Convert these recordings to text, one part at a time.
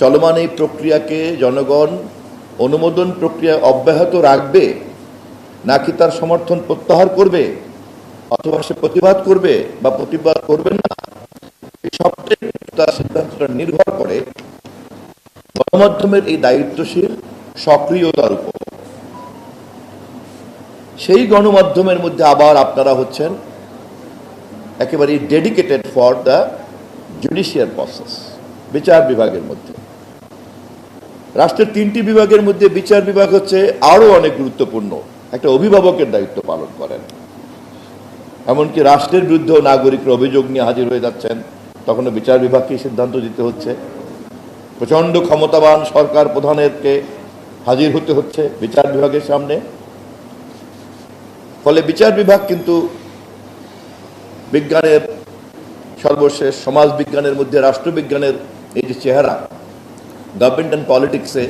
চলমান এই প্রক্রিয়াকে জনগণ অনুমোদন প্রক্রিয়া অব্যাহত রাখবে নাকি তার সমর্থন প্রত্যাহার করবে অথবা সে প্রতিবাদ করবে বা প্রতিবাদ করবে না, এই সবচেয়ে তার সিদ্ধান্তটা নির্ভর করে গণমাধ্যমের এই দায়িত্বশীল সক্রিয়তার উপর। সেই গণমাধ্যমের মধ্যে আবার আপনারা হচ্ছেন একেবারে dedicated for the judicial process. বিচার বিভাগের মধ্যে, রাষ্ট্রের 3টি বিভাগের মধ্যে বিচার বিভাগ হচ্ছে আরো অনেক গুরুত্বপূর্ণ, একটা অভিভাবকের দায়িত্ব পালন করেন। এমনকি রাষ্ট্রের বিরুদ্ধে নাগরিকরা অভিযোগ নিয়ে হাজির হয়ে যাচ্ছেন, তখনও বিচার বিভাগকে সিদ্ধান্ত দিতে হচ্ছে। প্রচন্ড ক্ষমতাবান সরকার প্রধানেরকে হাজির হতে হচ্ছে বিচার বিভাগের সামনে। ফলে বিচার বিভাগ কিন্তু বিজ্ঞানের সর্বশেষ সমাজ বিজ্ঞানের মধ্যে রাষ্ট্রবিজ্ঞানের এই যে চেহারা, গভর্নমেন্ট অ্যান্ড পলিটিক্সে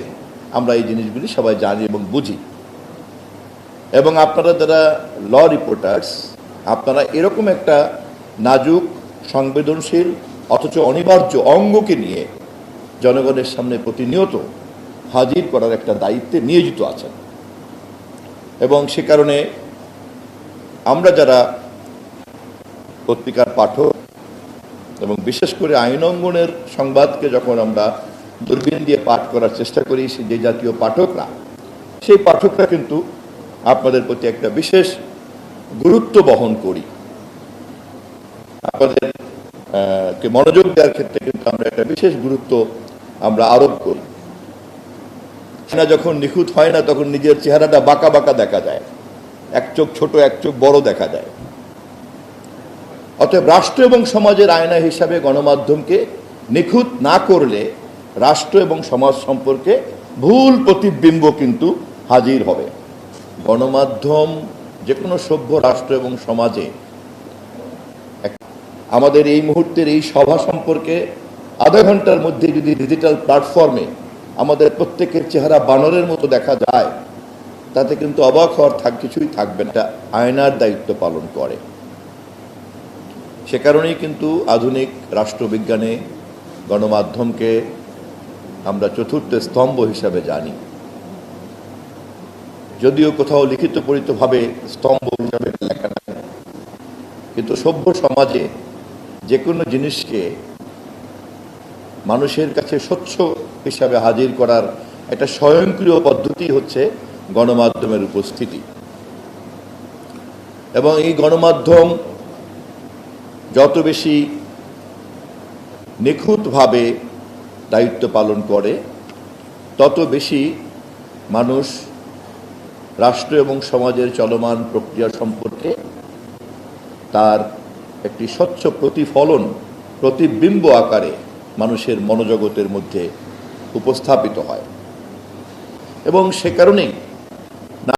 আমরা এই জিনিসগুলি সবাই জানি এবং বুঝি। এবং আপনারা যারা ল রিপোর্টার্স, আপনারা এরকম একটা নাজুক, সংবেদনশীল অথচ অনিবার্য অঙ্গকে নিয়ে জনগণের সামনে প্রতিনিয়ত হাজির করার একটা দায়িত্বে নিয়োজিত আছেন। এবং সে কারণে আমরা যারা পত্রিকার পাঠক এবং বিশেষ করে আইন অঙ্গনের সংবাদকে যখন আমরা দূরবীন দিয়ে পাঠ করার চেষ্টা করি, যে জাতীয় পাঠকরা, সেই পাঠকরা কিন্তু আপনাদের প্রতি একটা বিশেষ গুরুত্ব বহন করি। আপনাদের মনোযোগ দেওয়ার ক্ষেত্রে কিন্তু আমরা একটা বিশেষ গুরুত্ব আমরা আরোপ করি। না, যখন নিখুঁত হয় না তখন নিজের চেহারাটা বাঁকা বাঁকা দেখা যায়, এক চোখ ছোট এক চোখ বড় দেখা যায়। অতএব রাষ্ট্র এবং সমাজের আয়না হিসাবে গণমাধ্যমকে নিখুঁত না করলে রাষ্ট্র এবং সমাজ সম্পর্কে ভুল প্রতিবিম্ব কিন্তু হাজির হবে। গণমাধ্যম যে কোনো সভ্য রাষ্ট্র এবং সমাজে, আমাদের এই মুহূর্তের এই সভা সম্পর্কে আধা ঘন্টার মধ্যে যদি ডিজিটাল প্ল্যাটফর্মে আমাদের প্রত্যেকের চেহারা বানরের মতো দেখা যায়, তাতে কিন্তু অবাক হওয়ার কিছুই থাকবে না। আয়নার দায়িত্ব পালন করে। সে কারণেই কিন্তু আধুনিক রাষ্ট্রবিজ্ঞানে গণমাধ্যমকে আমরা চতুর্থ স্তম্ভ হিসাবে জানি। যদিও কোথাও লিখিত পরিতভাবে স্তম্ভ হিসাবে লেখা নাই, কিন্তু সভ্য সমাজে যে কোনো জিনিসকে মানুষের কাছে স্বচ্ছ হিসাবে হাজির করার একটা স্বয়ংক্রিয় পদ্ধতি হচ্ছে গণমাধ্যমের উপস্থিতি। এবং এই গণমাধ্যম যত বেশি নিখুঁতভাবে দায়িত্ব পালন করে, তত বেশি মানুষ রাষ্ট্র এবং সমাজের চলমান প্রক্রিয়া সম্পর্কে তার একটি স্বচ্ছ প্রতিফলন, প্রতিবিম্ব আকারে মানুষের মনোজগতের মধ্যে উপস্থাপিত হয়। এবং সে কারণেই